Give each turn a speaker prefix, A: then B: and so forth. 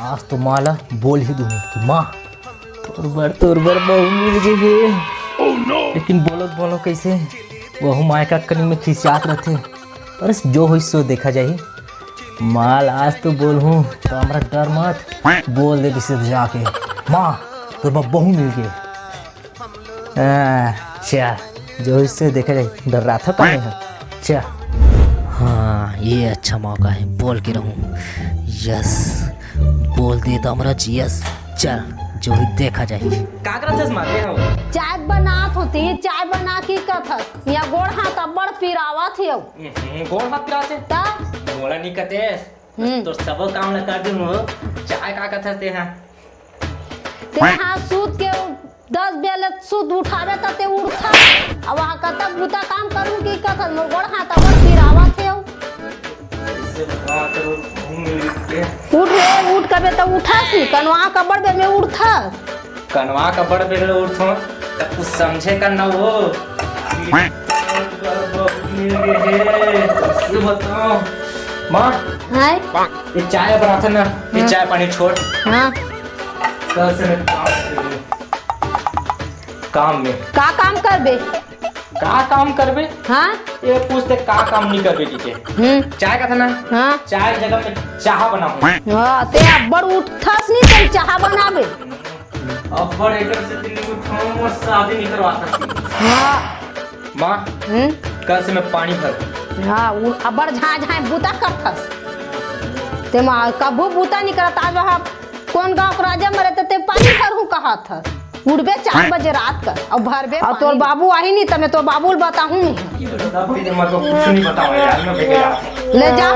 A: आज तो माला बोल ही दूंगी कि माँ तोर बर बहू मिल गई है। लेकिन बोलो कैसे वह माय का कनी में खिसियात रहते। पर जो हुई सो देखा जाए। माल आज तो बोल हूँ तो हमारा डर मत बोल दे किसी जाके माँ तोर बहू मिल गई। चल जो इससे देखा जाए डर रहा था कहीं है। चल हाँ ये अच्छा मौका है बोल के रहूँ। यस बोल दे तो हमारा यस। चल जो ही देखा जाए। का करत माते हो
B: चाय बनात होती चाय बना की कथत या गोड़ हाथ बड़ पिरावत है
A: गोड़ हाथ पिराते
B: ता
A: गोड़ा नहीं कते तो सब काम न कर दूँ। चाय का कथते हैं
B: ते हाथ सूत के 10 बेले सूत उठावे तते उठा अब वहां कतक बुता काम करूं की कथत मोर गोड़ हाथ बड़ पिरावत है। उठ रे उठ कबे तो उठा सी कनवा का बड़ बे में उठा
A: कनवा का बड़ बे उठो तब कुछ समझे का न हो। बताओ माँ
B: है
A: ये चाय बनाते ना ये चाय पानी छोड़।
B: हां
A: कल से मैं काम में
B: का काम करबे
A: का काम करबे।
B: हां
A: ये पूछते का काम नहीं करबे की के चाय का था ना।
B: हां
A: चाय जगह में चाह बनाऊं।
B: हां ते बड़ उठस नहीं ते चाह बनाबे
A: अब बड़े कर से दिल्ली को खाऊं शादी नहीं करवाता।
B: हां
A: माँ कल से मैं पानी भर।
B: हां अबर झाझा बुता करथस ते मां कबू बुता नहीं करत। आज वहां कौन गांव का राजा मरे ते पानी भरू कहा था उड़बे 4 बजे रात का और भरबे और तोर बाबू आई नहीं तो मैं तो बाबू बताऊं नहीं।
A: कुछ नहीं बताऊं यार मैं
B: ले जा